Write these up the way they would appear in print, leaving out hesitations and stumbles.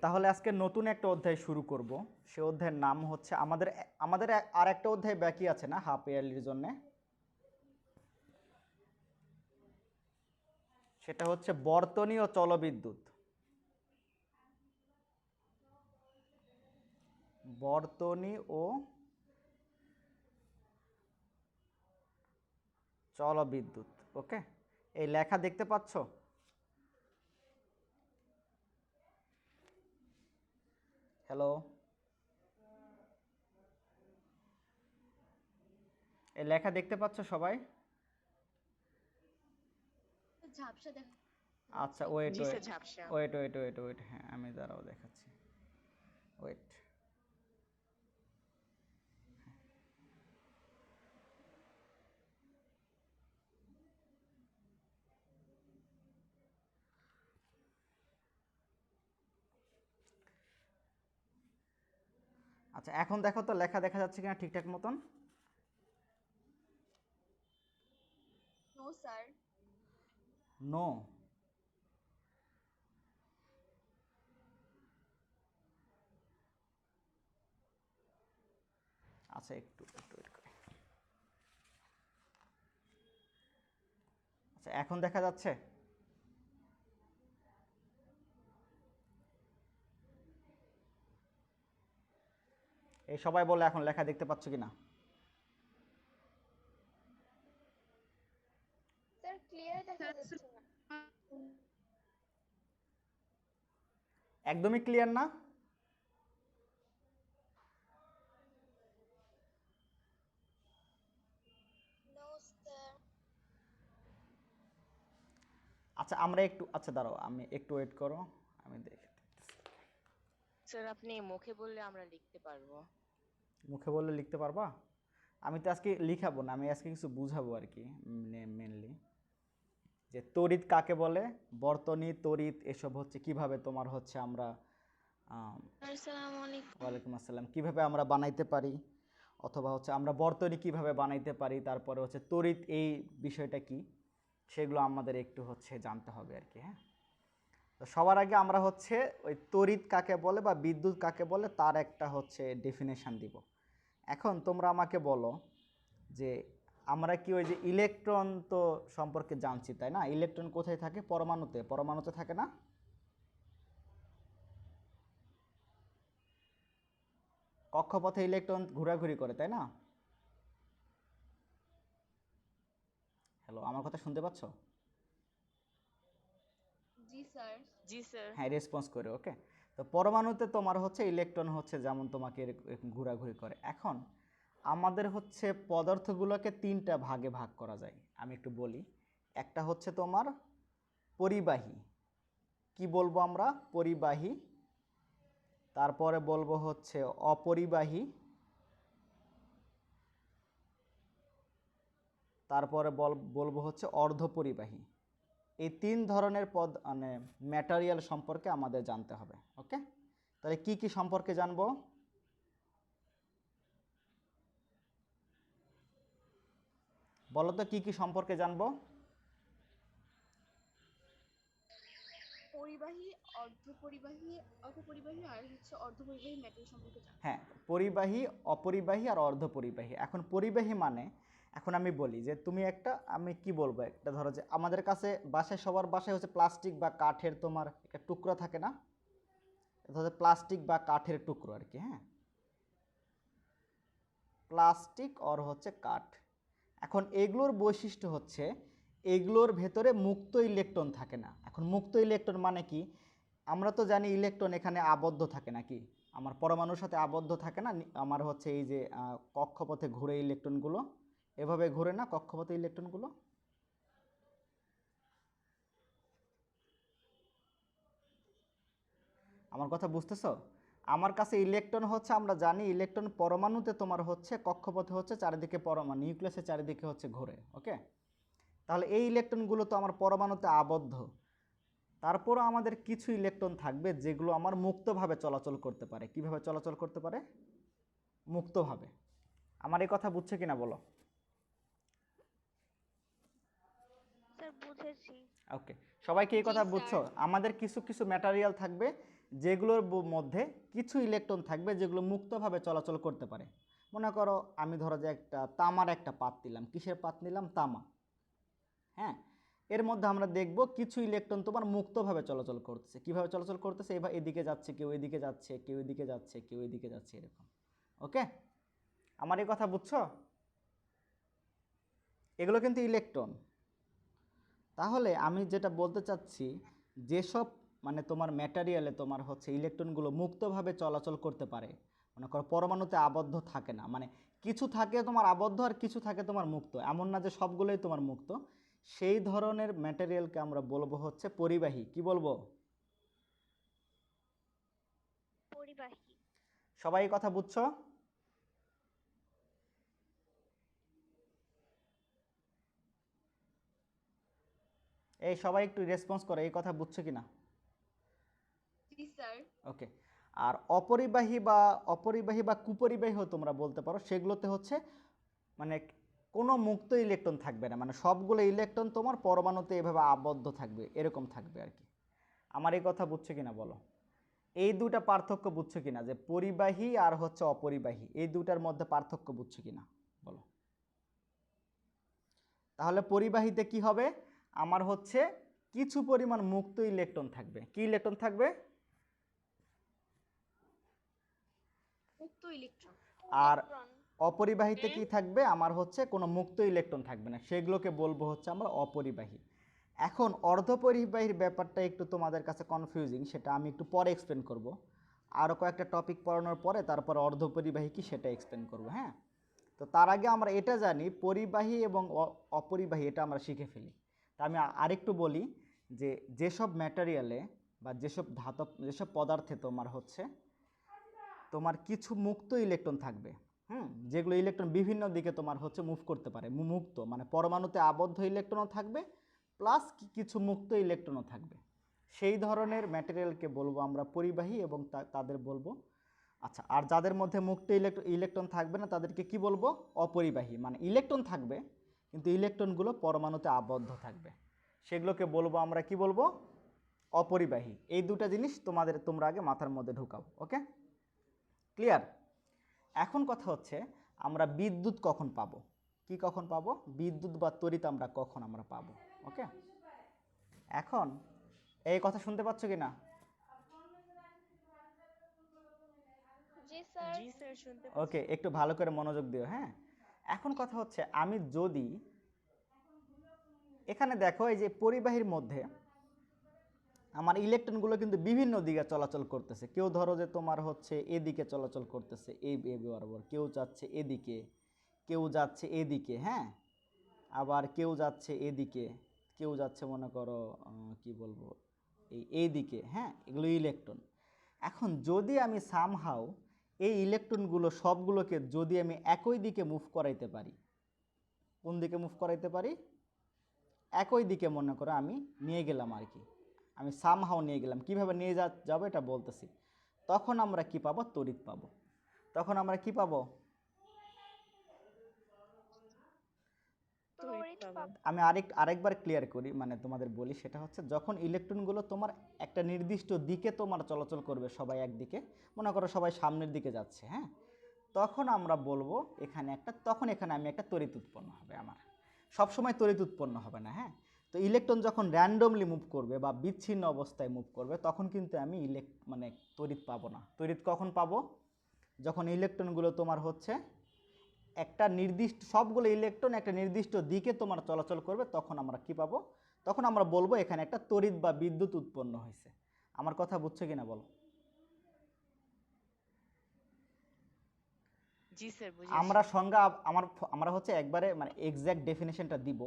তাহলে আজকে নতুন একটা অধ্যায় শুরু করব। সে অধ্যায়ের নাম হচ্ছে আমাদের আমাদের আর একটা অধ্যায় বাকি আছে না হাফ ইয়ারলির জন্য, সেটা হচ্ছে বর্তনী ও জলবিদ্যুৎ। বর্তনী ও জলবিদ্যুৎ। ওকে, এই লেখা দেখতে পাচ্ছ? হ্যালো, এই লেখা দেখতে পাচ্ছ সবাই? ঝাপসা দেখা আচ্ছা, যাচ্ছে। ওয়েট জি ওয়েট স্যার, ঝাপসা। ওয়েট ওয়েট ওয়েট ওয়েট হ্যাঁ, আমি দাঁড়াও দেখাচ্ছি। ওয়েট। আচ্ছা, এখন দেখো তো লেখা দেখা যাচ্ছে কিনা ঠিকঠাক মতন? No sir. নো। আচ্ছা, একটু একটু ওয়েট করে। আচ্ছা, এখন দেখা যাচ্ছে? এই সবাই বলে এখন লেখা দেখতে পাচ্ছ কিনা? স্যার ক্লিয়ার দেখা যাচ্ছে না। একদমই ক্লিয়ার না? No sir. আচ্ছা, আমরা একটু, আচ্ছা দাঁড়াও, আমি একটু ওয়েট করো, আমি দেখে দিতেছি। স্যার আপনি মুখে বললে আমরা লিখতে পারবো। মুখে বললে লিখতে পারবা? আমি তো আজকে লিখাবো না, আমি আজকে কিছু বুঝাবো আর কি। মেনলি যে তড়িৎ কাকে বলে, বর্তনী, তড়িৎ এসব হচ্ছে কিভাবে তোমার হচ্ছে আমরা আসসালামু আলাইকুম। ওয়ালাইকুম আসসালাম, কিভাবে আমরা বানাইতে পারি, অথবা হচ্ছে আমরা বর্তনী কিভাবে বানাইতে পারি, তারপরে হচ্ছে তড়িৎ এই বিষয়টা কি, সেগুলো আমাদের একটু হচ্ছে জানতে হবে আর কি। হ্যাঁ, তো সবার আগে আমরা হচ্ছে ওই তড়িৎ কাকে বলে বা বিদ্যুৎ কাকে বলে তার একটা হচ্ছে ডেফিনেশন দিব। এখন তোমরা আমাকে বলো যে আমরা কি ওই যে ইলেকট্রন তো সম্পর্কে জানছি তাই না? ইলেকট্রন কোথায় থাকে? পরমাণুতে। পরমাণুতে থাকে না? কক্ষপথে ইলেকট্রন ঘোরাঘুরি করে তাই না? হ্যালো, আমার কথা শুনতে পাচ্ছ? জি স্যার। জি স্যার। হ্যাঁ, রেসপন্স করে। ওকে, তো পরমাণুতে তোমার হচ্ছে ইলেকট্রন হচ্ছে যেমন তোমাকে এরকম ঘোরাঘুরি করে। এখন আমাদের হচ্ছে পদার্থগুলোকে তিনটা ভাগে ভাগ করা যায়, আমি একটু বলি। একটা হচ্ছে তোমার পরিবাহী, কি বলবো আমরা? পরিবাহী। তারপরে বলবো হচ্ছে অপরিবাহী। তারপরে বলবো হচ্ছে অর্ধপরিবাহী। এই তিন ধরনের পদ মানে ম্যাটেরিয়াল সম্পর্কে আমাদের জানতে হবে। ওকে, তাহলে কি কি সম্পর্কে জানবো? বলো তো কি কি সম্পর্কে জানবো? পরিবাহী, অর্ধপরিবাহী, অপরিবাহী আর অর্ধপরিবাহী মেটাল সম্পর্কে জানবো। হ্যাঁ, পরিবাহী, অপরিবাহী আর অর্ধপরিবাহী। এখন পরিবাহী মানে, এখন আমি বলি যে তুমি একটা, আমি কি বলবো, একটা ধরো যে আমাদের কাছে বাসায়, সবার বাসায় হচ্ছে প্লাস্টিক বা কাঠের তোমার একটা টুকরো থাকে না? ধরো প্লাস্টিক বা কাঠের টুকরো আর কি। হ্যাঁ, প্লাস্টিক আর হচ্ছে কাঠ। এখন এগুলোর বৈশিষ্ট্য হচ্ছে এগুলোর ভেতরে মুক্ত ইলেকট্রন থাকে না। এখন মুক্ত ইলেকট্রন মানে কি? আমরা তো জানি ইলেকট্রন এখানে আবদ্ধ থাকে নাকি, আমার পরমাণুর সাথে আবদ্ধ থাকে না। আমার হচ্ছে এই যে কক্ষপথে ঘুরে ইলেকট্রনগুলো, এভাবে ঘুরে না কক্ষপথে ইলেকট্রনগুলো? আমার কথা বুঝতেছো? আমার কাছে ইলেকট্রন হচ্ছে, আমরা জানি ইলেকট্রন পরমাণুতে তোমার হচ্ছে কক্ষপথে হচ্ছে চারিদিকে, পরমাণু নিউক্লিয়াসের চারিদিকে হচ্ছে ঘোরে। ওকে, তাহলে এই ইলেকট্রনগুলো তো আমার পরমাণুতে আবদ্ধ। তারপরও আমাদের কিছু ইলেকট্রন থাকবে যেগুলো আমার মুক্তভাবে চলাচল করতে পারে। কিভাবে চলাচল করতে পারে? মুক্তভাবে। আমার এই কথা বুঝছে কিনা বলো? স্যার বুঝেছি। ওকে, সবাই কি এই জি কথা স্যার। বুঝছো? আমাদের কিছু কিছু ম্যাটেরিয়াল থাকবে যেগুলোর মধ্যে কিছু ইলেকট্রন থাকবে যেগুলো মুক্তভাবে চলাচল করতে পারে। মনে করো আমি ধরো যে একটা তামার একটা পাত নিলাম, কিসের পাত নিলাম? তামা। হ্যাঁ, এর মধ্যে আমরা দেখব কিছু ইলেকট্রন তোমার মুক্তভাবে চলাচল করতেছে। কিভাবে চলাচল করতেছে? এবার এদিকে যাচ্ছে, কেউ এদিকে যাচ্ছে, কেউ এদিকে যাচ্ছে, কেউ এদিকে যাচ্ছে, এরকম। ওকে, আমার এই কথা বুঝছো? এগুলো কিন্তু ইলেকট্রন। তাহলে আমি যেটা বলতে চাচ্ছি, যেসব মানে তোমার ম্যাটেরিয়ালে তোমার হচ্ছে ইলেকট্রনগুলো মুক্তভাবে চলাচল করতে পারে, মনে করো পরমাণুতে আবদ্ধ থাকে না, মানে কিছু থাকে তোমার আবদ্ধ আর কিছু থাকে তোমার মুক্ত, এমন না যে সবগুলোই তোমার মুক্ত, সেই ধরনের ম্যাটেরিয়ালকে আমরা বলবো হচ্ছে পরিবাহী। কি বলবো? পরিবাহী। সবাই এই কথা বুঝছো? এই সবাই একটু রেসপন্স করো, এই কথা বুঝছো কিনা? জি স্যার। ওকে। আর অপরিবাহী বা কুপরিবাহীও তোমরা বলতে পারো, সেগুলোতে হচ্ছে মানে কোনো মুক্ত ইলেকট্রন থাকবে না, মানে সবগুলো ইলেকট্রন তোমার পরমাণুতে এভাবে আবদ্ধ থাকবে, এরকম থাকবে আর কি। আমার এই কথা বুঝছো কিনা বলো? এই দুটা পার্থক্য বুঝছো কিনা, যে পরিবাহী আর হচ্ছে অপরিবাহী, এই দুটার মধ্যে পার্থক্য বুঝছো কিনা বলো? তাহলে পরিবাহীতে কি হবে? আমার হচ্ছে কিছু পরিমাণ মুক্ত ইলেকট্রন থাকবে। কি ইলেকট্রন থাকবে? মুক্ত ইলেকট্রন। আর অপরিবাহীতে কি থাকবে? আমার হচ্ছে কোনো মুক্ত ইলেকট্রন থাকবে না, সেগুলোকে বলবো হচ্ছে আমরা অপরিবাহী। এখন অর্ধপরিবাহীর ব্যাপারটা একটু তোমাদের কাছে কনফিউজিং, সেটা আমি একটু পরে এক্সপ্লেন করব। আরও কয়েকটা টপিক পড়ানোর পরে তারপর অর্ধপরিবাহী কি সেটা এক্সপ্লেন করব। হ্যাঁ, তো তার আগে আমরা এটা জানি পরিবাহী এবং অপরিবাহী, এটা আমরা শিখে ফেলি। তা আমি আরেকটু বলি যে যেসব ম্যাটেরিয়ালে বা যেসব পদার্থে তোমার হচ্ছে তোমার কিছু মুক্ত ইলেকট্রন থাকবে, যেগুলো ইলেকট্রন বিভিন্ন দিকে তোমার হচ্ছে মুভ করতে পারে, মুক্ত মানে পরমাণুতে আবদ্ধ ইলেকট্রনও থাকবে প্লাস কিছু মুক্ত ইলেকট্রনও থাকবে, সেই ধরনের ম্যাটেরিয়ালকে বলবো আমরা পরিবাহী এবং তাদের বলবো। আচ্ছা, আর যাদের মধ্যে মুক্ত ইলেকট্রন থাকবে না তাদেরকে কি বলবো? অপরিবাহী। মানে ইলেকট্রন থাকবে কিন্তু ইলেকট্রনগুলো পরমাণুতে আবদ্ধ থাকবে, সেগুলোকে বলবো আমরা কি বলবো? অপরিবাহী। এই দুটো জিনিস তোমরা আগে মাথার মধ্যে ঢুকাও। ওকে, ক্লিয়ার? এখন কথা হচ্ছে আমরা বিদ্যুৎ কখন পাবো? কি কখন পাবো? বিদ্যুৎ বা তড়িৎ আমরা কখন পাবো? ওকে, এখন এই কথা শুনতে পাচ্ছ কি না? জি স্যার। জি স্যার, শুনতে ওকে, পাচ্ছি। একটু ভালো করে মনোযোগ দিও। হ্যাঁ, এখন কথা হচ্ছে আমি যদি এখানে দেখো এই যে পরিবাহীর মধ্যে আমার ইলেকট্রনগুলো কিন্তু বিভিন্ন দিকে চলাচল করতেছে, কেউ ধরো যে তোমার হচ্ছে এদিকে চলাচল করতেছে এই বরাবর, কেউ যাচ্ছে এদিকে, কেউ যাচ্ছে এদিকে, হ্যাঁ, আবার কেউ যাচ্ছে এদিকে, কেউ যাচ্ছে মনে করো কি বলবো এইদিকে, হ্যাঁ, এগুলো ইলেকট্রন। এখন যদি আমি সামহাও এই ইলেকট্রনগুলো সবগুলোকে যদি আমি একই দিকে মুভ করাইতে পারি, কোন দিকে মুভ করাইতে পারি? একই দিকে মনে করো আমি নিয়ে গেলাম আর কি, আমি সামহাও নিয়ে গেলাম, কিভাবে নিয়ে যাবো এটা বলতেছি। তখন আমরা কি পাবো? তড়িৎ পাবো। তখন আমরা কি পাবো? তড়িৎ পাবো। আমি আরেকবার ক্লিয়ার করি, মানে তোমাদের বলি, সেটা হচ্ছে যখন ইলেকট্রনগুলো তোমার একটা নির্দিষ্ট দিকে তোমার চলাচল করবে, সবাই একদিকে, মনে করো সবাই সামনের দিকে যাচ্ছে, হ্যাঁ, তখন আমরা বলবো তখন এখানে আমি একটা তড়িৎ উৎপন্ন হবে আমার। সবসময় তড়িৎ উৎপন্ন হবে না, হ্যাঁ। তো ইলেকট্রন যখন র্যান্ডমলি মুভ করবে বা বিচ্ছিন্ন অবস্থায় মুভ করবে তখন কিন্তু আমি মানে তড়িৎ পাবো না। তড়িৎ কখন পাবো? যখন ইলেকট্রনগুলো তোমার হচ্ছে একটা নির্দিষ্ট সবগুলো ইলেকট্রন একটা নির্দিষ্ট দিকে তোমার চলাচল করবে, তখন আমরা কি পাবো? তখন আমরা বলবো এখানে একটা তড়িৎ বা বিদ্যুৎ উৎপন্ন হয়েছে। আমার কথা বুঝছো কিনা বলো? জি স্যার, আমরা বুঝেছি। সংজ্ঞা আমরা হচ্ছে একবারে মানে এক্সাক্ট ডেফিনেশনটা দিব,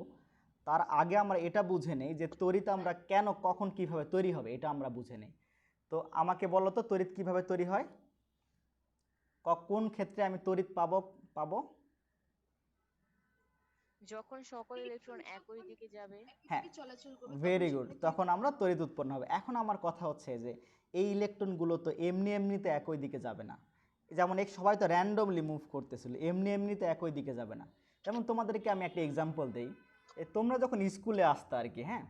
তার আগে আমরা এটা বুঝে নেই যে তড়িৎ আমরা কেন কখন কিভাবে তৈরি হবে, এটা আমরা বুঝে নেই। তো আমাকে বলো তো তড়িৎ কিভাবে তৈরি হয়? কোন ক্ষেত্রে আমি তড়িৎ পাবো? যখন সকল ইলেকট্রন একই দিকে যাবে। হ্যাঁ, একদিকে চলাচল করবে ভেরি তখন গুড, সেখানে তখন আমরা তড়িৎ উৎপন্ন হবে। এখন আমার কথা হচ্ছে যে এই ইলেকট্রনগুলো তো এমনিতে একই দিকে যাবে না, যেমন সবাই তো র্যান্ডমলি মুভ করতেছিল, এমনিতে একই দিকে যাবে না। যেমন তোমাদেরকে আমি একটা এক্সাম্পল দেই, তোমরা যখন স্কুলে আসতে আর কি, হ্যাঁ,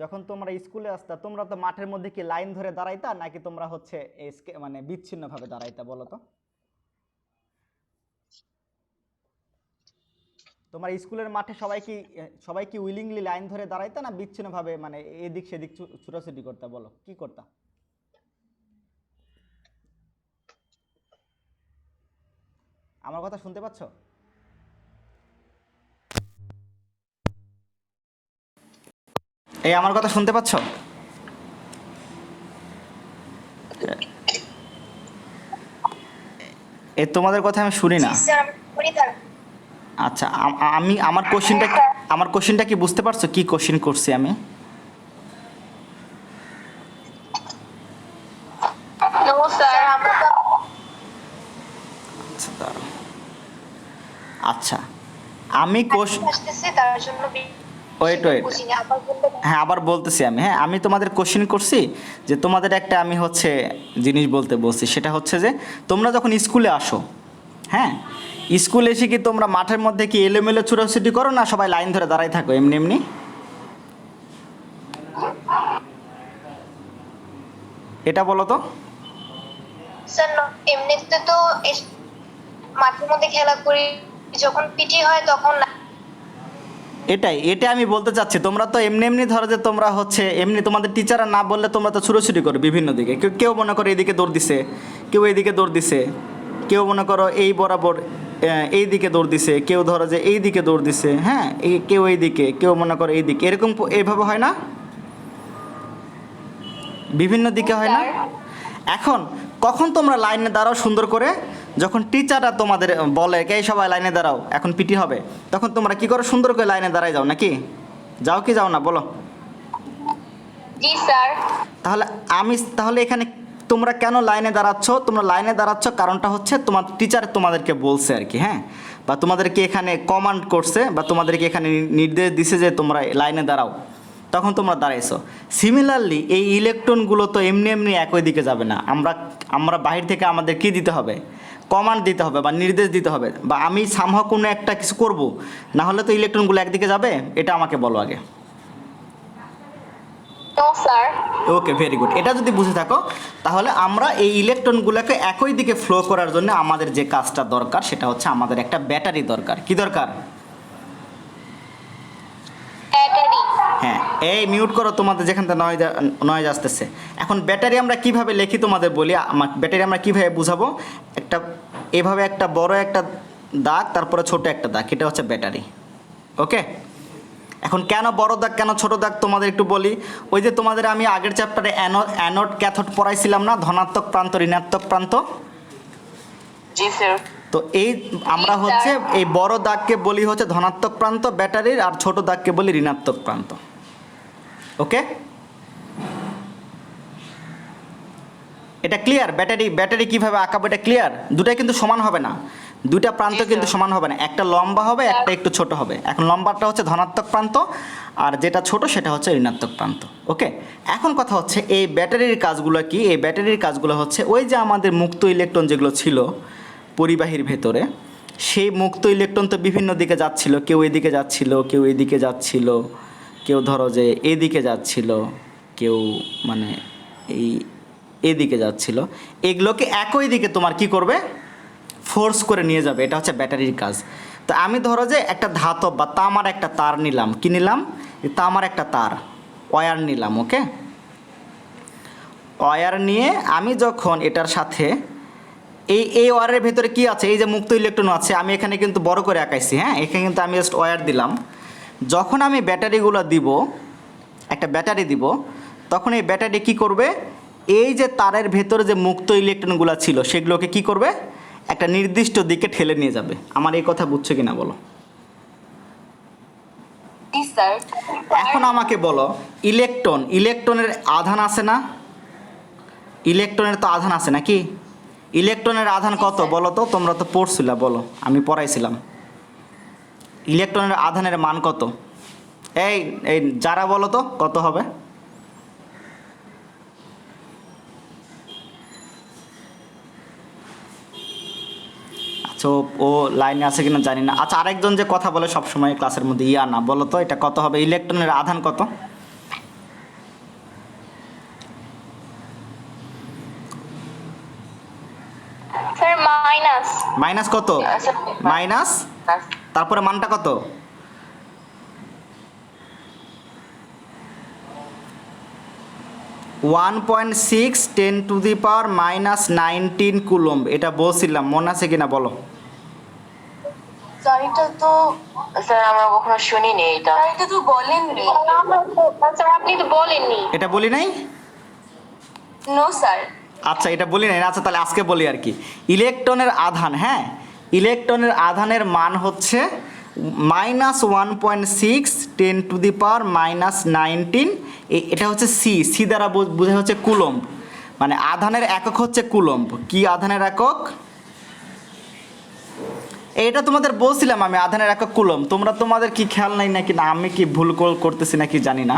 যখন তোমরা স্কুলে আসতা তোমরা তো মাঠের মধ্যে কি লাইন ধরে দাঁড়াইতা নাকি তোমরা হচ্ছে মানে বিচ্ছিন্নভাবে দাঁড়াইতা বলো তো? তোমার স্কুলের মাঠে সবাই কি উইলিংলি লাইন ধরে দাঁড়াইতা না বিচ্ছিন্নভাবে মানে এদিক সেদিক ছুটাছুটি করতা? বলো কি করতা? আমার কথা শুনতে পাচ্ছ? এই আমার কথা শুনতে পাচ্ছ? তোমাদের কথা আমি শুনি না। আচ্ছা, আমি আমার কোশ্চেনটা কি বুঝতে পারছো কি কোশ্চেন করছি আমি? আচ্ছা দাঁড়াও। আচ্ছা আমি ওয়েট হ্যাঁ আবার বলতেছি আমি। হ্যাঁ আমি তোমাদের কোশ্চেন করছি যে তোমাদের একটা আমি হচ্ছে জিনিস বলতে বলছি, সেটা হচ্ছে যে তোমরা যখন স্কুলে আসো, হ্যাঁ স্কুলে এসে কি তোমরা মাঠের মধ্যে কি এলোমেলো ছুটাছুটি করো না সবাই লাইন ধরে দাঁড়াই থাকো এমনি এমনি? এটা বলো তো। স্যার এমনিতে তো মাঠের মধ্যে খেলা করি, যখন পিটি হয় তখন এটা আমি বলতে চাচ্ছি, তোমরা তো এমনি এমনি ধরো যে তোমরা হচ্ছে এমনি তোমাদের টিচাররা না বললে তোমরা তো ছুটোছুটি করো বিভিন্ন দিকে। কেউ মনে করো এইদিকে দৌড় দিছে, কেউ এইদিকে দৌড় দিছে, কেউ মনে করো এই বরাবর এই দিকে দৌড় দিছে, কেউ ধরো যে এই দিকে দৌড় দিছে, হ্যাঁ কেউ এই দিকে, কেউ মনে করো এই দিকে, এরকম এইভাবে হয় না? বিভিন্ন দিকে হয় না? এখন কখন তোমরা লাইনে দাঁড়াও সুন্দর করে? যখন টিচাররা তোমাদের বলে কে সবাই লাইনে দাঁড়াও এখন পিটি হবে, তখন তোমরা কি করো? সুন্দর করে লাইনে দাঁড়ায় যাও নাকি? যাও কি যাও না বলো? জি স্যার। তাহলে এখানে তোমরা কেন লাইনে দাঁড়াচ্ছ? তোমরা লাইনে দাঁড়াচ্ছ কারণটা হচ্ছে তোমার টিচার তোমাদেরকে বলছে আর কি, হ্যাঁ, বা তোমাদেরকে এখানে কমান্ড করছে বা তোমাদেরকে এখানে নির্দেশ দিছে যে তোমরা লাইনে দাঁড়াও, তখন তোমরা দাঁড়াইছো। সিমিলারলি এই ইলেকট্রনগুলো তো এমনি এমনি একই দিকে যাবে না। আমরা বাহির থেকে আমাদের কি দিতে হবে? কমান্ড দিতে হবে বা নির্দেশ দিতে হবে, বা আমি সামহাও কোনো একটা কিছু করব, না হলে তো ইলেকট্রনগুলো একদিকে যাবে। এটা আমাকে বলো আগে। ওকে, ভেরি গুড। এটা যদি বুঝে থাকো তাহলে আমরা এই ইলেকট্রনগুলোকে একই দিকে ফ্লো করার জন্য আমাদের যে কাজটা দরকার সেটা হচ্ছে আমাদের একটা ব্যাটারি দরকার। কি দরকার? হ্যাঁ, এই মিউট করো তোমাদের যেখান থেকে নয়েজ আসতেছে। এখন ব্যাটারি আমরা কিভাবে লিখি তোমাদের বলি। ব্যাটারি আমরা কিভাবে বুঝাবো? এভাবে একটা বড় একটা দাগ, তারপরে ছোট একটা দাগ, এটা হচ্ছে ব্যাটারি। ওকে, এখন কেন বড় দাগ কেন ছোট দাগ তোমাদের একটু বলি। ওই যে তোমাদের আমি আগের চ্যাপ্টারে অ্যানোড ক্যাথোড পড়াইছিলাম না, ধনাত্মক প্রান্ত ঋণাত্মক প্রান্ত। জি স্যার। তো আমরা হচ্ছে এই বড় দাগকে বলি হচ্ছে ধনাত্মক প্রান্ত ব্যাটারির, আর ছোট দাগকে বলি ঋণাত্মক প্রান্ত। ওকে, এটা ক্লিয়ার? ব্যাটারি কিভাবে আঁকাবো এটা ক্লিয়ার? দুটাই কিন্তু সমান হবে না, দুইটা প্রান্ত কিন্তু সমান হবে না, একটা লম্বা হবে একটা একটু ছোট হবে। এখন লম্বাটা হচ্ছে ধনাত্মক প্রান্ত আর যেটা ছোট সেটা হচ্ছে ঋণাত্মক প্রান্ত। ওকে, এখন কথা হচ্ছে এই ব্যাটারির কাজগুলো কি? এই ব্যাটারির কাজগুলো হচ্ছে ওই যে আমাদের মুক্ত ইলেকট্রন যেগুলো ছিল পরিবাহীর ভেতরে, সেই মুক্ত ইলেকট্রন তো বিভিন্ন দিকে যাচ্ছিল, কেউ এদিকে যাচ্ছিল, কেউ এদিকে যাচ্ছিল, কেউ ধরো যে এদিকে যাচ্ছিল, কেউ মানে এদিকে যাচ্ছিল। এগুলোকে একই দিকে তোমার কি করবে? ফোর্স করে নিয়ে যাবে। এটা হচ্ছে ব্যাটারির কাজ। তো আমি ধরো যে একটা ধাতব বা তামার একটা তার নিলাম, কি নিলাম? তামার একটা তার, ওয়্যার নিলাম। ওকে, ওয়্যার নিয়ে আমি যখন এটার সাথে এই ওয়্যারের ভেতরে কি আছে? এই যে মুক্ত ইলেকট্রন আছে, আমি এখানে কিন্তু বড় করে আঁকাইছি। হ্যাঁ, এখানে কিন্তু আমি জাস্ট ওয়্যার দিলাম। যখন আমি ব্যাটারিগুলো দিব, একটা ব্যাটারি দিব, তখন এই ব্যাটারি কি করবে? এই যে তারের ভেতরে যে মুক্ত ইলেকট্রনগুলো ছিল সেগুলোকে কি করবে? একটা নির্দিষ্ট দিকে ঠেলে নিয়ে যাবে। আমার এই কথা বুঝছো কিনা বলো? এখন আমাকে বলো, ইলেকট্রনের আধান আছে না? ইলেকট্রনের তো আধান আছে নাকি? ইলেকট্রনের আধান কত বলো তো? তোমরা তো পড়ছিলা, বলো, আমি পড়াইছিলাম। ইলেকট্রনের আধানের মান কত? এই যারা বলো তো কত হবে? আচ্ছা, ও লাইনে আছে কিনা জানি না। আচ্ছা, আরেকজন যে কথা বলে সবসময় ক্লাসের মধ্যে, ইয়া না, বলো তো এটা কত হবে? ইলেকট্রনের আধান কত? মাইনাস। মাইনাস কত? আচ্ছা, মাইনাস তারপরে মানটা কত? 1.6 10⁻⁻19 কুলম্ব। এটা বলছিলাম, মনে আছে কিনা বলো? স্যার এটা তো স্যার আমরা কখনো শুনিনি এটা। স্যার এটা তো বলেননি। স্যার আপনি তো বলেননি। এটা বলি নাই? No sir. আচ্ছা, এটা বলি নাই। আচ্ছা, তাহলে আজকে বলি আর কি। ইলেকট্রনের আধান, হ্যাঁ, ইলেকট্রনের আধানের মান হচ্ছে -1.6 10⁻⁻19। এটা হচ্ছে সি দ্বারা বোঝা হচ্ছে কুলম্ব, মানে আধানের একক হচ্ছে কুলম্ব। কি আধানের একক? এটা তোমাদের বলছিলাম আমি, আধানের একক কুলম্ব। তোমাদের কি খেয়াল নাই নাকি, না আমি কি ভুল করতেছি নাকি জানি না।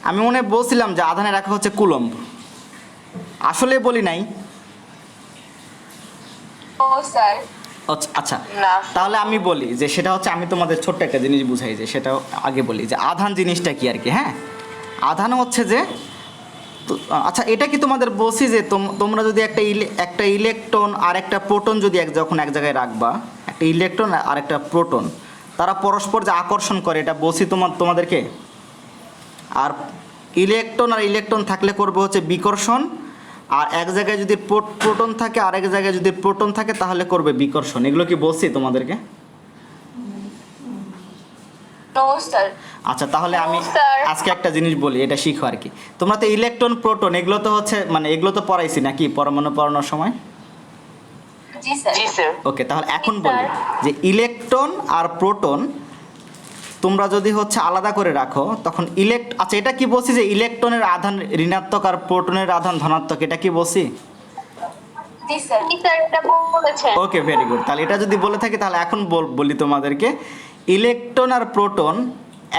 আমি মনে হয় বলছিলাম যে আধানের একক হচ্ছে কুলম্ব, আসলে বলি নাই। ও স্যার। আচ্ছা, না। তাহলে আমি বলি যে সেটা হচ্ছে, আমি তোমাদের ছোট্ট একটা জিনিস বুঝাই, যে সেটা আগে বলি যে আধান জিনিসটা কি আর কি। হ্যাঁ, আধান হচ্ছে যে আচ্ছা, এটা কি তোমাদের বলছি যে তোমরা যদি একটা ইলেকট্রন আর একটা প্রোটন যদি যখন এক জায়গায় রাখবা, একটা ইলেকট্রন আর একটা প্রোটন, তারা পরস্পর যে আকর্ষণ করে, এটা বলছি তোমাদেরকে। আর ইলেকট্রন আর ইলেকট্রন থাকলে করবে হচ্ছে বিকর্ষণ, আর এক জায়গায় যদি প্রোটন থাকে আর এক জায়গায় যদি প্রোটন থাকে তাহলে করবে বিকর্ষণ। এগুলো কি বলছি তোমাদেরকে? No sir. আচ্ছা, তাহলে আমি স্যার। আজকে একটা জিনিস বলি, এটা শিখো আর কি। তোমরা তো ইলেকট্রন প্রোটন এগুলো তো হচ্ছে, মানে এগুলো তো পড়াইছি নাকি পরমাণু পড়ানোর সময়? জি স্যার। জি স্যার। ওকে, তাহলে এখন বলি যে ইলেকট্রন আর প্রোটন তোমরা যদি হচ্ছে আলাদা করে রাখো তখন আচ্ছা, এটা কি বলছি যে ইলেকট্রনের আধান ঋণাত্মক আর প্রোটনের আধান ধনাত্মক, এটা কি বলছি? জি স্যার। কি স্যার এটা বলেছেন? ওকে, ভেরি গুড। তাহলে এটা যদি বলে থাকি তাহলে এখন বলি তোমাদেরকে, ইলেকট্রন আর প্রোটন,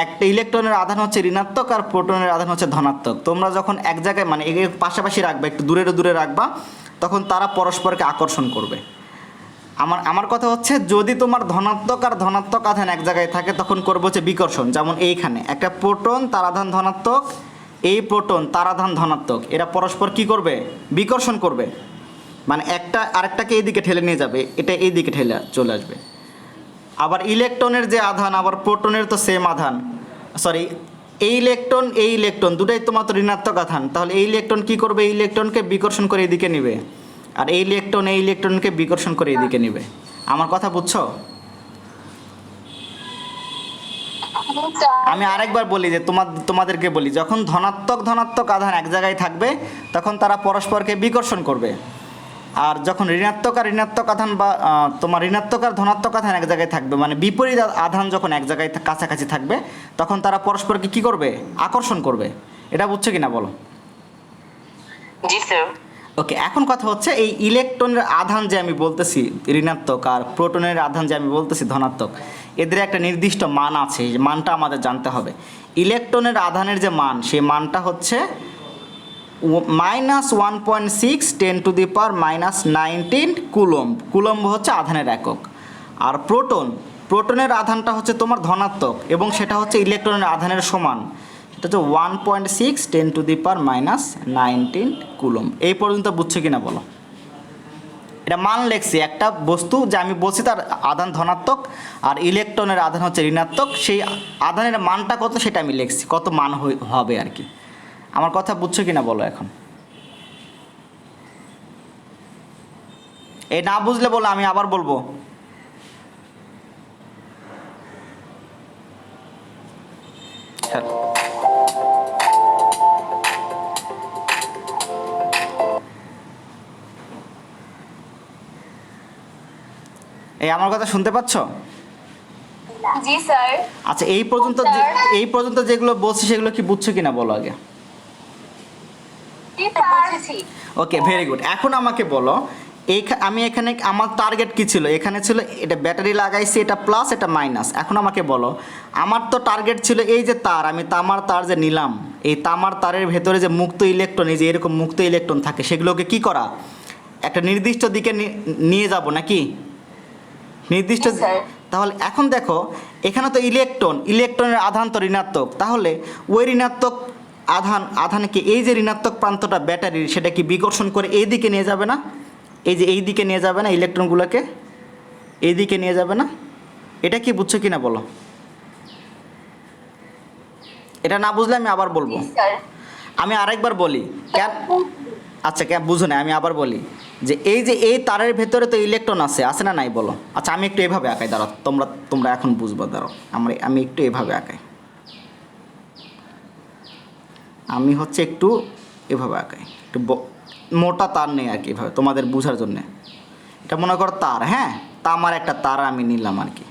একটা ইলেকট্রনের আধান হচ্ছে ঋণাত্মক আর প্রোটনের আধান হচ্ছে ধনাত্মক। তোমরা যখন এক জায়গায় মানে পাশাপাশি রাখবা, একটু দূরে দূরে রাখবা, তখন তারা পরস্পরকে আকর্ষণ করবে। আমার কথা হচ্ছে, যদি তোমার ধনাত্মক আর ধনাত্মক আধান এক জায়গায় থাকে তখন করবো হচ্ছে বিকর্ষণ। যেমন এইখানে একটা প্রোটন তার আধান ধনাত্মক, এই প্রোটন তার আধান ধনাত্মক, এরা পরস্পর কি করবে? বিকর্ষণ করবে। মানে একটা আরেকটাকে এইদিকে ঠেলে নিয়ে যাবে, এটা এইদিকে ঠেলে চলে আসবে। আবার ইলেকট্রনের যে আধান, আবার প্রোটনের তো সেম আধান, সরি, এই ইলেকট্রন দুটাই তোমার তো ঋণাত্মক আধান, তাহলে এই ইলেকট্রন কি করবে? এই ইলেকট্রনকে বিকর্ষণ করে এইদিকে নিবে, আর এই ইলেকট্রনকে বিকর্ষণ করে এইদিকে নিবে। আমার কথা বুঝছো? আমি আরেকবার বলি যে তোমাদেরকে বলি, যখন ধনাত্মক আধান এক জায়গায় থাকবে তখন তারা পরস্পরকে বিকর্ষণ করবে। আর যখন ঋণাত্মক আধান বা তোমার ঋণাত্মক আর ধনাত্মক আধান এক জায়গায় থাকবে, মানে বিপরীত আধান যখন এক জায়গায় কাছাকাছি থাকবে তখন তারা পরস্পরকে কি করবে? আকর্ষণ করবে। এটা বুঝছো কিনা বলো? জি স্যার। ওকে, এখন কথা হচ্ছে এই ইলেকট্রনের আধান যে আমি বলতেছি ঋণাত্মক আর প্রোটনের আধান যে আমি বলতেছি ধনাত্মক, এদের একটা নির্দিষ্ট মান আছে, এই মানটা আমাদের জানতে হবে। ইলেকট্রনের আধানের যে মান, সেই মানটা হচ্ছে -1.6 10⁻⁻19 কুলম্ব। কুলম্ব হচ্ছে আধানের একক। আর প্রোটনের আধানটা হচ্ছে তোমার ধনাত্মক, এবং সেটা হচ্ছে ইলেকট্রনের আধানের সমান। এটা হচ্ছে 1.6 10⁻⁻19 কুলম্ব। এই পর্যন্ত বুঝছো কিনা বলো? এটা মান লেখছি, একটা বস্তু যে আমি বলছি তার আধান ধনাত্মক আর ইলেকট্রনের আধান হচ্ছে ঋণাত্মক, সেই আধানের মানটা কত সেটা আমি লিখছি, কত মান হবে আর কি। আমার কথা বুঝছো কিনা বলো এখন? এই না বুঝলে বলো, আমি আবার বলবো। এই আমার কথা শুনতে পাচ্ছ? জি স্যার। আচ্ছা, এই পর্যন্ত যেগুলো বলছি সেগুলো কি বুঝছো কিনা বলো আগে? জি স্যার বুঝেছি। ওকে, ভেরি গুড। এখন আমাকে বলো, আমি এখানে আমার টার্গেট কি ছিল? এখানে ছিল এটা ব্যাটারি লাগাইছি, এটা প্লাস এটা মাইনাস। এখন আমাকে বলো, আমার তো টার্গেট ছিল এই যে তার, আমি তামার তার যে নিলাম, এই তামার তারের ভেতরে যে মুক্ত ইলেকট্রন, এই যে এরকম মুক্ত ইলেকট্রন থাকে, সেগুলোকে কি করা? একটা নির্দিষ্ট দিকে নিয়ে যাব নাকি? নির্দিষ্ট। তাহলে এখন দেখো, এখানে তো ইলেকট্রনের আধান তো ঋণাত্মক, তাহলে ওই ঋণাত্মক আধানকে এই যে ঋণাত্মক প্রান্তটা ব্যাটারির, সেটা কি বিকর্ষণ করে এই দিকে নিয়ে যাবে না? এই যে এই দিকে নিয়ে যাবে না ইলেকট্রনগুলোকে, এই দিকে নিয়ে যাবে না? এটা কি বুঝছো কি না বলো? এটা না বুঝলে আমি আবার বলবো, জি স্যার। আমি আরেকবার বলি কেন। আচ্ছা কেন বুঝো না, আমি আবার বলি যে এই তারের ভেতরে তো ইলেকট্রন আছে না নাই বলো? আচ্ছা আমি একটু এভাবে আঁকাই, দাঁড়াও, তোমরা এখন বুঝবো, দাঁড়াও আমি একটু এভাবে আঁকাই, আমি হচ্ছে একটু এভাবে আঁকাই, একটু মোটা তার নেই আর কি, এভাবে তোমাদের বোঝার জন্যে। এটা মনে করো তার, হ্যাঁ, তা আমার একটা তার আমি নিলাম আর কি।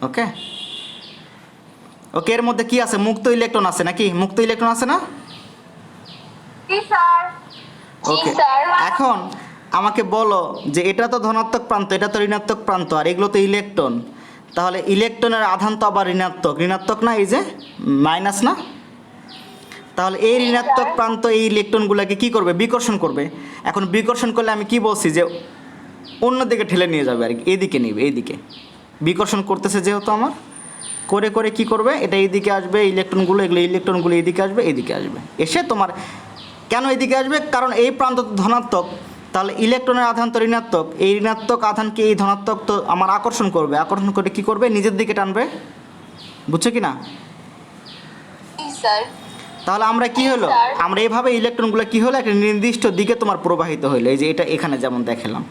ওকে ওকে, এর মধ্যে কি আছে? মুক্ত ইলেকট্রন আছে নাকি? মুক্ত ইলেকট্রন আছে না? জি স্যার। জি ওকে, স্যার। এখন আমাকে বলো যে এটা তো ধনাত্মক প্রান্ত, এটা তো ঋণাত্মক প্রান্ত, আর এগুলো তো ইলেকট্রন, তাহলে ইলেকট্রনের আধান তো আবার ঋণাত্মক না, এই যে মাইনাস না? তাহলে এই ঋণাত্মক প্রান্ত এই ইলেকট্রনগুলোকে কি করবে? বিকর্ষণ করবে। এখন বিকর্ষণ করলে আমি কি বলছি যে অন্যদিকে ঠেলে নিয়ে যাবে আর কি, এইদিকে নেবে, এইদিকে বিকর্ষণ করতেছে যেহেতু আমার, করে করে কি করবে, এটা এইদিকে আসবে, ইলেকট্রনগুলো এইদিকে আসবে, এইদিকে আসবে, এসে তোমার কেন এইদিকে আসবে? কারণ এই প্রান্ত তো ধনাত্মক, তাহলে ইলেকট্রনের আধান তো ঋণাত্মক, এই ঋণাত্মক আধানকে এই ধনাত্মক তো আমার আকর্ষণ করবে, আকর্ষণ করে কি করবে? নিজের দিকে টানবে। বুঝছো কি না? জি স্যার। তাহলে আমরা কি হলো, আমরা এইভাবে ইলেকট্রনগুলো কি হলো, একটা নির্দিষ্ট দিকে তোমার প্রবাহিত হলো, এই যে এটা এখানে যেমন দেখালাম।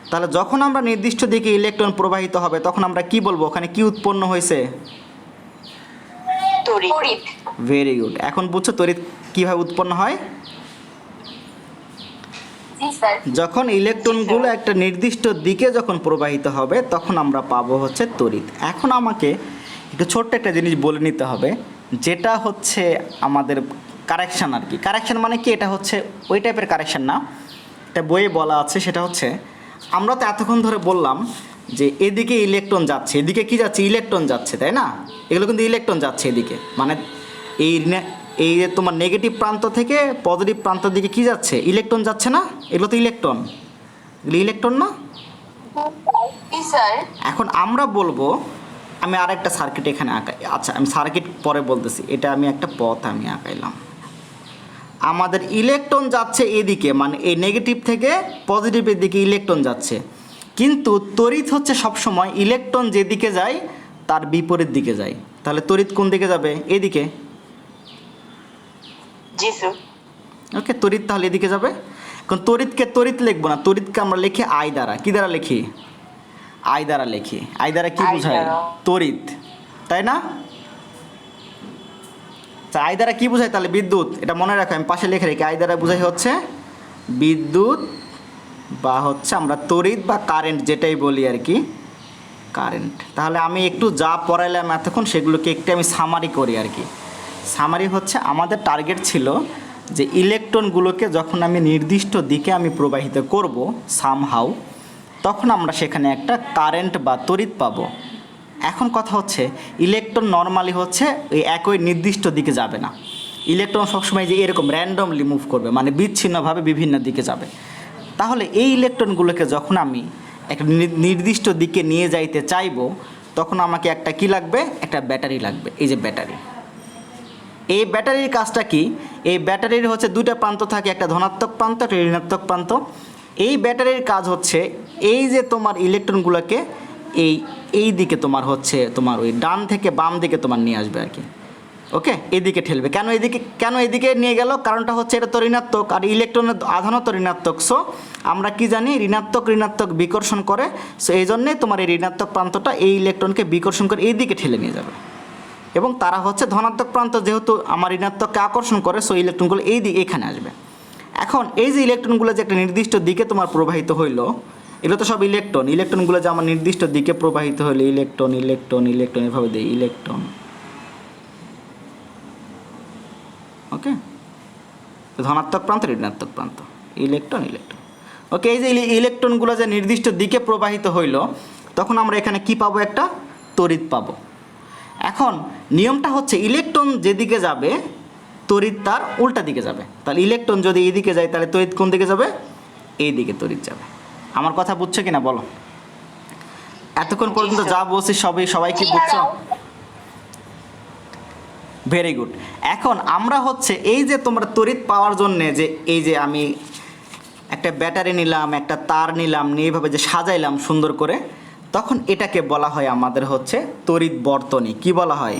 তাহলে যখন আমরা নির্দিষ্ট দিকে ইলেকট্রন প্রবাহিত হবে তখন আমরা কি বলবো? ওখানে কি উৎপন্ন হয়েছে? তড়িৎ। Very good. এখন বুঝছো তড়িৎ কিভাবে উৎপন্ন হয়? জি স্যার। যখন ইলেকট্রনগুলো একটা নির্দিষ্ট দিকে যখন প্রবাহিত হবে তখন আমরা পাবো হচ্ছে তড়িৎ। এখন আমাকে একটু ছোট্ট একটা জিনিস বলে নিতে হবে, যেটা হচ্ছে আমাদের কারেকশান আর কি। কারেকশান মানে কি? এটা হচ্ছে ওই টাইপের কারেকশান না, এটা বইয়ে বলা আছে। সেটা হচ্ছে আমরা তো এতক্ষণ ধরে বললাম যে এদিকে ইলেকট্রন যাচ্ছে, এদিকে কি যাচ্ছে? ইলেকট্রন যাচ্ছে, তাই না? এগুলো কিন্তু ইলেকট্রন যাচ্ছে এদিকে, মানে এই যে তোমার নেগেটিভ প্রান্ত থেকে পজিটিভ প্রান্তের দিকে কি যাচ্ছে? ইলেকট্রন যাচ্ছে না? এগুলো তো ইলেকট্রন, এগুলো ইলেকট্রন না? জি স্যার। এখন আমরা বলবো, আমি আরেকটা সার্কিট এখানে আঁকাই, আচ্ছা আমি সার্কিট পরে বলতেছি, এটা আমি একটা পথ আমি আঁকাইলাম। আমাদের ইলেকট্রন যাচ্ছে এদিকে, মানে এই নেগেটিভ থেকে পজিটিভের দিকে ইলেকট্রন যাচ্ছে, কিন্তু তড়িৎ হচ্ছে সবসময় ইলেকট্রন যেদিকে যায় তার বিপরীত দিকে যায়। তাহলে তড়িৎ কোন দিকে যাবে? এদিকে। জি স্যার। ওকে, তড়িৎ তাহলে এদিকে যাবে। কারণ তড়িৎকে তড়িৎ লিখবো না, তড়িৎকে আমরা লিখি আই দ্বারা। কী দ্বারা লিখি? আই দ্বারা লিখি। আই দ্বারা কি বোঝায়? তড়িৎ, তাই না? আচ্ছা, আই দ্বারা কি বোঝায় তাহলে? বিদ্যুৎ। এটা মনে রাখো, আমি পাশে লিখে রেখে, আই দ্বারা বোঝাই হচ্ছে বিদ্যুৎ, বা হচ্ছে আমরা তড়িৎ বা কারেন্ট যেটাই বলি আর কি, কারেন্ট। তাহলে আমি একটু যা পড়াইলাম এতক্ষণ সেগুলোকে একটু আমি সামারি করি আর কি। সামারি হচ্ছে আমাদের টার্গেট ছিল যে ইলেকট্রনগুলোকে যখন আমি নির্দিষ্ট দিকে আমি প্রবাহিত করব সামহাউ, তখন আমরা সেখানে একটা কারেন্ট বা তড়িৎ পাবো। এখন কথা হচ্ছে ইলেকট্রন নর্মালি হচ্ছে ওই একই নির্দিষ্ট দিকে যাবে না, ইলেকট্রন সবসময় যে এরকম র্যান্ডমলি মুভ করবে, মানে বিচ্ছিন্নভাবে বিভিন্ন দিকে যাবে। তাহলে এই ইলেকট্রনগুলোকে যখন আমি একটা নির্দিষ্ট দিকে নিয়ে যাইতে চাইবো তখন আমাকে একটা কি লাগবে? একটা ব্যাটারি লাগবে। এই যে ব্যাটারি, এই ব্যাটারির কাজটা কি? এই ব্যাটারির হচ্ছে দুইটা প্রান্ত থাকে, একটা ধনাত্মক প্রান্ত, একটা ঋণাত্মক প্রান্ত। এই ব্যাটারির কাজ হচ্ছে এই যে তোমার ইলেকট্রনগুলোকে এই দিকে তোমার হচ্ছে তোমার ওই ডান থেকে বাম দিকে তোমার নিয়ে আসবে আর কি। ওকে, এদিকে ঠেলবে। কেন এদিকে নিয়ে গেল? কারণটা হচ্ছে এটা তো ঋণাত্মক, আর ইলেকট্রনের আধানও তো ঋণাত্মক। সো আমরা কি জানি? ঋণাত্মক বিকর্ষণ করে। সো এই জন্যে তোমার এই ঋণাত্মক প্রান্তটা এই ইলেকট্রনকে বিকর্ষণ করে এই দিকে ঠেলে নিয়ে যাবে, এবং তারা হচ্ছে ধনাত্মক প্রান্ত যেহেতু আমার ঋণাত্মককে আকর্ষণ করে, সো ইলেকট্রনগুলো এইখানে আসবে। এখন এই যে ইলেকট্রনগুলো যে একটা নির্দিষ্ট দিকে তোমার প্রবাহিত হইলো, এগুলো তো সব ইলেকট্রনগুলো যে আমার নির্দিষ্ট দিকে প্রবাহিত হইলো, ইলেকট্রন এভাবে দেয়, ইলেকট্রন। ওকে, ধনাত্মক প্রান্ত, ঋণাত্মক প্রান্ত, ইলেকট্রন। ওকে, এই যে ইলেকট্রনগুলো যে নির্দিষ্ট দিকে প্রবাহিত হইলো তখন আমরা এখানে কি পাবো? একটা তড়িৎ পাবো। এখন নিয়মটা হচ্ছে ইলেকট্রন যেদিকে যাবে তড়িৎ তার উল্টা দিকে যাবে। তাহলে ইলেকট্রন যদি এইদিকে যায় তাহলে তড়িৎ কোন দিকে যাবে? এই দিকে তড়িৎ যাবে। আমার কথা বুঝছো কিনা বলো? এতক্ষণ পর্যন্ত যা বলছি সবাই কি বুঝছো? Very good. এখন আমরা হচ্ছে এই যে তোমরা তড়িৎ পাওয়ার জন্যে যে এই যে আমি একটা ব্যাটারি নিলাম, একটা তার নিলাম, নিয়ে এইভাবে যে সাজাইলাম সুন্দর করে, তখন এটাকে বলা হয় আমাদের হচ্ছে তড়িৎ বর্তনী। কি বলা হয়?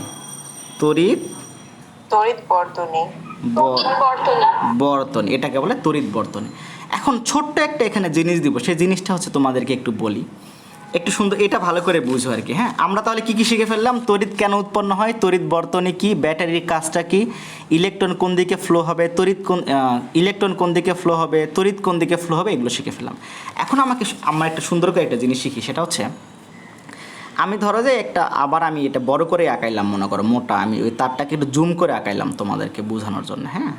তড়িৎ তড়িৎ বর্তনী। বর্তনী, এটাকে বলে তড়িৎ বর্তনী। এখন ছোট্ট একটা এখানে জিনিস দিব, সেই জিনিসটা হচ্ছে তোমাদেরকে একটু বলি, একটু সুন্দর, এটা ভালো করে বুঝো আর কি। হ্যাঁ, আমরা তাহলে কি কি শিখে ফেললাম? তড়িৎ কেন উৎপন্ন হয়, তড়িৎ বর্তনী কি, ব্যাটারির কাজটা কি, ইলেকট্রন কোন দিকে ফ্লো হবে, ইলেকট্রন কোন দিকে ফ্লো হবে, তড়িৎ কোন দিকে ফ্লো হবে, এগুলো শিখে ফেললাম। এখন আমরা একটা সুন্দর করে একটা জিনিস শিখি, সেটা হচ্ছে আমি ধরো যে আমি এটা বড় করে আঁকাইলাম, মনে করো মোটা, আমি ওই তারটাকে একটু জুম করে আঁকাইলাম তোমাদেরকে বোঝানোর জন্য। হ্যাঁ,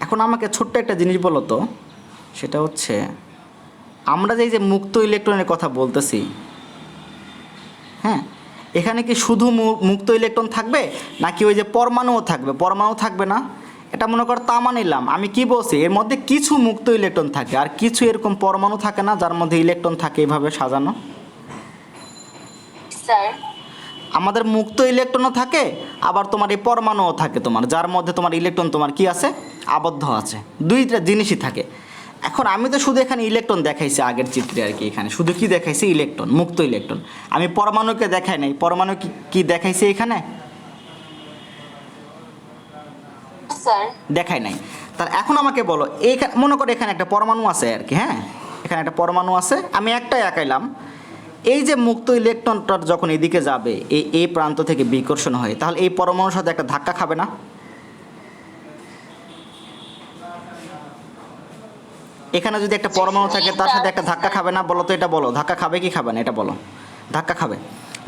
এখন আমাকে ছোট্ট একটা জিনিস বলো তো, সেটা হচ্ছে আমরা যে মুক্ত ইলেকট্রনের কথা বলতেছি, হ্যাঁ, এখানে কি শুধু মুক্ত ইলেকট্রন থাকবে, নাকি ওই যে পরমাণুও থাকবে? পরমাণু থাকবে না, এটা মনে কর তা মানিলাম। আমি কি বলছি, এর মধ্যে কিছু মুক্ত ইলেকট্রন থাকে আর কিছু এরকম পরমাণু থাকে না, যার মধ্যে ইলেকট্রন থাকে এভাবে সাজানো। স্যার আমাদের মুক্ত ইলেকট্রনও থাকে, আবার তোমার এই পরমাণুও থাকে তোমার, যার মধ্যে তোমার ইলেকট্রন তোমার কি আছে, আবদ্ধ আছে। দুইটা জিনিসই থাকে। এখন আমি তো শুধু এখানে ইলেকট্রন দেখাইছি আগের চিত্রে আর কি, এখানে শুধু কি দেখাইছি, ইলেকট্রন, মুক্ত ইলেকট্রন। আমি পরমাণুকে দেখাই নাই। পরমাণু কি দেখাইছি এখানে? স্যার দেখাই নাই। তার এখন আমাকে বলো, এইখানে মনে করো এখানে একটা পরমাণু আছে আর কি। হ্যাঁ, এখানে একটা পরমাণু আছে, আমি একটাই আঁকাইলাম। এই যে মুক্ত ইলেকট্রনটা যখন এদিকে যাবে, এই প্রান্ত থেকে বিকর্ষণ হয়, তাহলে এই পরমাণুর সাথে একটা ধাক্কা খাবে না? এখানে যদি একটা পরমাণু থাকে তার সাথে একটা ধাক্কা খাবে না? বলো তো, এটা বলো, ধাক্কা খাবে কি খাবে না, এটা বলো। ধাক্কা খাবে।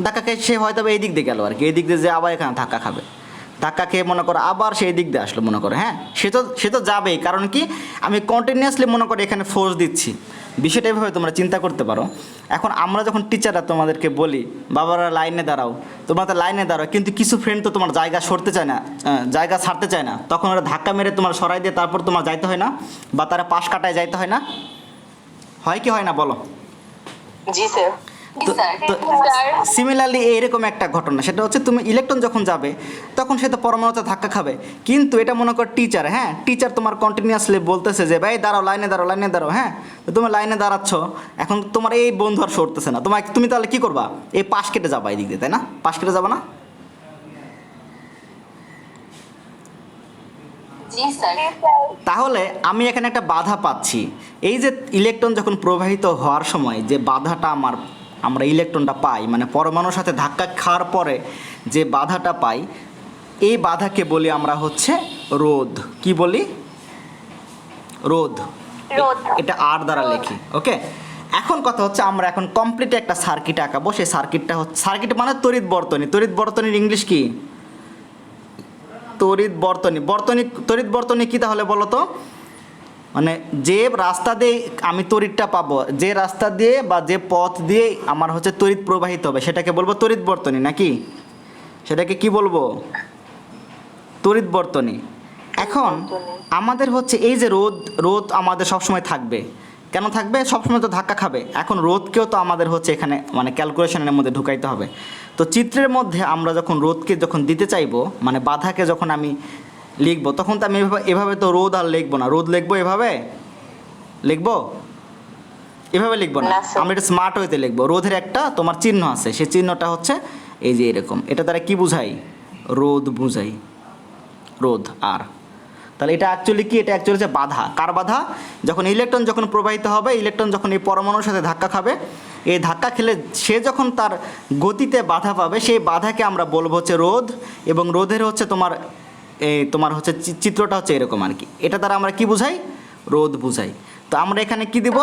ধাক্কা খেয়ে সে হয়তো এই দিক দিয়ে গেল আর কি, এই দিক দিয়ে যে আবার এখানে ধাক্কা খাবে। ধাক্কা খেয়ে মনে করো আবার সেই দিক দিয়ে আসলো, মনে করো। হ্যাঁ, সে তো যাবেই, কারণ কি আমি কন্টিনিউয়াসলি মনে করো এখানে ফোর্স দিচ্ছি। বিষয়টা এভাবে তোমরা চিন্তা করতে পারো। এখন আমরা যখন টিচাররা তোমাদেরকে বলি, বাবারা লাইনে দাঁড়াও, তোমরা তো লাইনে দাঁড়াও, কিন্তু কিছু ফ্রেন্ড তো তোমার জায়গা সরতে চায় না, জায়গা ছাড়তে চায় না, তখন ওরা ধাক্কা মেরে তোমার সরাই দিয়ে তারপর তোমার যাইতে হয় না, বা তারা পাশ কাটায় যাইতে হয় না? হয় কি হয় না বলো? জি স্যার। তো সিমিলারলি এইরকম একটা ঘটনা, সেটা হচ্ছে তুমি ইলেকট্রন যখন যাবে তখন সে তো পরমাণুতে ধাক্কা খাবে, কিন্তু এটা মনে কর টিচার, হ্যাঁ, টিচার তোমার কন্টিনিউয়াসলি বলতেছে যে ভাই দাঁড়াও, লাইনে দাঁড়াও, লাইনে দাঁড়াও। হ্যাঁ, তো তুমি লাইনে দাঁড়াচ্ছ, এখন তোমার এই বন্ধু আর সরতেছে না, তুমি তাহলে কি করবা? এই পাশ কেটে যাবা এই দিক দিয়ে, তাই না? পাশ কেটে যাবা না? জি স্যার। তাহলে আমি এখানে একটা বাধা পাচ্ছি। এই যে ইলেকট্রন যখন প্রবাহিত হওয়ার সময় যে বাধাটা আমরা ইলেকট্রনটা পাই, মানে পরমাণুর সাথে ধাক্কা খাওয়ার পরে যে বাধাটা পাই, এই বাধাকে বলি আমরা হচ্ছে রোধ। কি বলি? রোধ। এটা আর দ্বারা লিখি। ওকে, এখন কথা হচ্ছে আমরা এখন কমপ্লিট একটা সার্কিট আঁকাবো। সেই সার্কিটটা হচ্ছে, সার্কিট মানে তড়িৎ বর্তনী। তড়িৎ বর্তনীর ইংলিশ কি? তড়িৎ বর্তনী। তড়িৎ বর্তনী কি তাহলে বলো তো? মানে যে রাস্তা দিয়ে আমি তড়িৎটা পাবো, যে রাস্তা দিয়ে বা যে পথ দিয়ে আমার হচ্ছে তড়িৎ প্রবাহিত হবে, সেটাকে বলবো তড়িৎ বর্তনী, নাকি? সেটাকে কি বলবো? তড়িৎ বর্তনী। এখন আমাদের হচ্ছে এই যে রোধ আমাদের সবসময় থাকবে। কেন থাকবে? সবসময় তো ধাক্কা খাবে। এখন রোধকেও তো আমাদের হচ্ছে এখানে মানে ক্যালকুলেশনের মধ্যে ঢুকাইতে হবে। তো চিত্রের মধ্যে আমরা যখন রোধকে যখন দিতে চাইবো, মানে বাধাকে যখন আমি লিখবো, তখন তো আমি এভাবে তো রোধ আর লিখবো না। রোধ লিখবো এভাবে, লিখবো এভাবে লিখবো না, আমরা এটা স্মার্ট ওয়েতে লিখবো। রোধের একটা তোমার চিহ্ন আছে, সেই চিহ্নটা হচ্ছে এই যে এরকম। এটা দ্বারা কি বুঝাই? রোধ বুঝাই, রোধ। আর তাহলে এটা অ্যাকচুয়ালি কি? এটা অ্যাকচুয়ালি হচ্ছে বাধা। কার বাধা? যখন ইলেকট্রন যখন প্রবাহিত হবে, ইলেকট্রন যখন এই পরমাণুর সাথে ধাক্কা খাবে, এই ধাক্কা খেলে সে যখন তার গতিতে বাধা পাবে, সেই বাধাকে আমরা বলবো হচ্ছে রোধ। এবং রোধের হচ্ছে তোমার হচ্ছে চিত্রটা হচ্ছে এরকম আর কি। এটা দ্বারা আমরা কি বুঝাই? রোধ বুঝাই। তো আমরা এখানে কি দিব?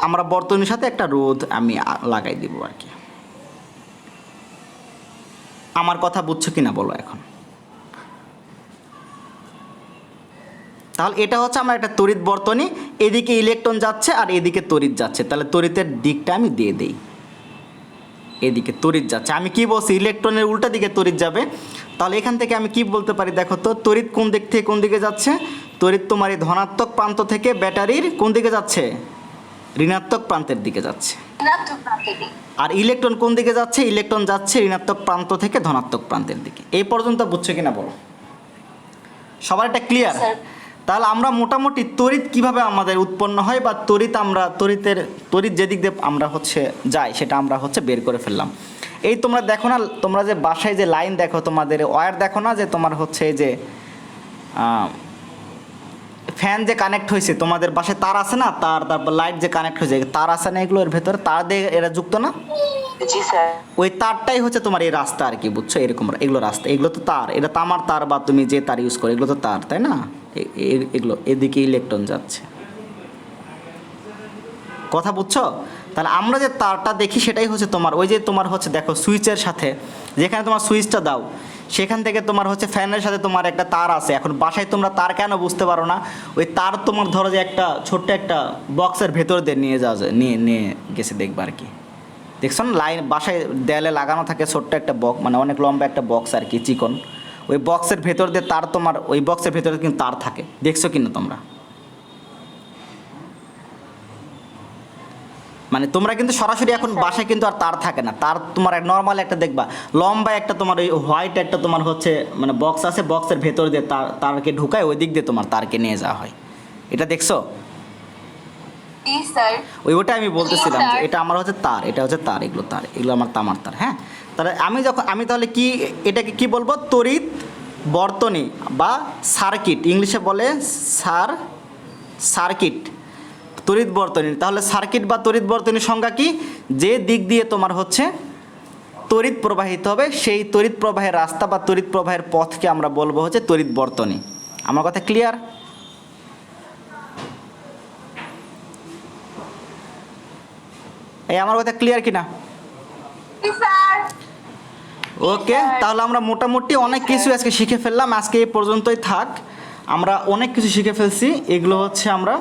আমরা বর্তনীর সাথে একটা রোধ আমি লাগাই দিব আর কি। আমার কথা বুঝছো কিনা বলো এখন? তাহলে এটা হচ্ছে আমার একটা তড়িৎ বর্তনী, এদিকে ইলেকট্রন যাচ্ছে আর এদিকে তড়িৎ যাচ্ছে। তাহলে তড়িতের দিকটা আমি দিয়ে দিই, এদিকে তড়িৎ যাচ্ছে। আমি কি বলছি? ইলেকট্রনের উল্টা দিকে তড়িৎ যাবে। তাহলে এখান থেকে আমি কি বলতে পারি? দেখো তো, তড়িৎ কোন দিক থেকে কোন দিকে যাচ্ছে? তড়িৎ তোমার এই ধনাত্মক প্রান্ত থেকে ব্যাটারির কোন দিকে যাচ্ছে? ঋণাত্মক প্রান্তের দিকে যাচ্ছে। আর ইলেকট্রন কোন দিকে যাচ্ছে? ইলেকট্রন যাচ্ছে ঋণাত্মক প্রান্ত থেকে ধনাত্মক প্রান্তের দিকে। এই পর্যন্ত বুঝছো কিনা বলো? সবার এটা ক্লিয়ার? তাহলে আমরা মোটামুটি তড়িৎ কিভাবে আমাদের উৎপন্ন হয় বা তড়িৎ যেদিক দিয়ে আমরা হচ্ছে যাই সেটা আমরা হচ্ছে বের করে ফেললাম। এই তোমরা দেখো না, তোমরা যে বাসায় যে লাইন দেখো, তোমাদের ওয়্যার দেখো না, যে তোমার হচ্ছে এই যে ফ্যান যে কানেক্ট হয়েছে, তোমাদের বাসায় তার আছে না, তারপর লাইট যে কানেক্ট হয়েছে, তার আছে না, এগুলো এর ভেতরে তার দিয়ে এরা যুক্ত না, জি স্যার। ওই তারটাই হচ্ছে তোমার এই রাস্তা আর কি, বুঝছো? এরকম এগুলো রাস্তা, এগুলো তো তার, এটা তামার তার বা তুমি যে তার ইউজ করো এগুলো তো তার, তাই না? এগুলো এদিকে ইলেকট্রন যাচ্ছে, কথা বুঝছো? তাহলে আমরা যে তারটা দেখি সেটাই হচ্ছে তোমার, ওই যে তোমার হচ্ছে দেখো সুইচের সাথে, যেখানে তোমার সুইচটা দাও সেখান থেকে তোমার হচ্ছে ফ্যানের সাথে তোমার একটা তার আছে। এখন বাসায় তোমরা তার কেন বুঝতে পারো না? ওই তার তোমার ধরো যে একটা ছোট্ট একটা বক্সের ভেতর দিয়ে নিয়ে যাওয়া যায়, নিয়ে গেছে দেখবা আর কি, দেখছো না লাইন বাসায় দেয়ালে লাগানো থাকে ছোট্ট একটা বক্স, মানে অনেক লম্বা একটা বক্স আর কি, চিকন, ওই বক্সের ভেতর দিয়ে তার, তোমার ওই বক্সের ভেতরে কিন্তু তার থাকে, দেখছো কিনা তোমরা? মানে তোমরা কিন্তু সরাসরি এখন বাসায় কিন্তু আর তার থাকে না, তার তোমার এক নর্মাল একটা দেখবা লম্বা একটা তোমার ওই হোয়াইট একটা তোমার হচ্ছে মানে বক্স আছে, বক্সের ভেতর দিয়ে তারকে ঢুকায় ওই দিক দিয়ে তোমার তারকে নিয়ে যাওয়া হয়, এটা দেখছো? জি স্যার। ওটা আমি বলতেছিলাম যে এটা আমার হচ্ছে তার, এটা হচ্ছে তার, এগুলো তার, এগুলো আমার তামার তার। হ্যাঁ, তাহলে আমি তাহলে কি এটাকে কি বলবো? তড়িৎ বর্তনী বা সার্কিট, ইংলিশে বলে সার্কিট, তড়িৎ বর্তনী। তাহলে সার্কিট বা তড়িৎ বর্তনীর সংজ্ঞা কি? যে দিক দিয়ে তোমার হচ্ছে তড়িৎ প্রবাহিত হবে সেই তড়িৎ প্রবাহের রাস্তা বা তড়িৎ প্রবাহের পথকে আমরা বলবো হচ্ছে তড়িৎ বর্তনী। আমার কথা ক্লিয়ার? এই আমার কথা ক্লিয়ার কিনা? ওকে, তাহলে আমরা মোটামুটি অনেক কিছু আজকে শিখে ফেললাম। আজকে এই পর্যন্তই থাক, আমরা অনেক কিছু শিখে ফেলছি। এগুলো হচ্ছে আমরা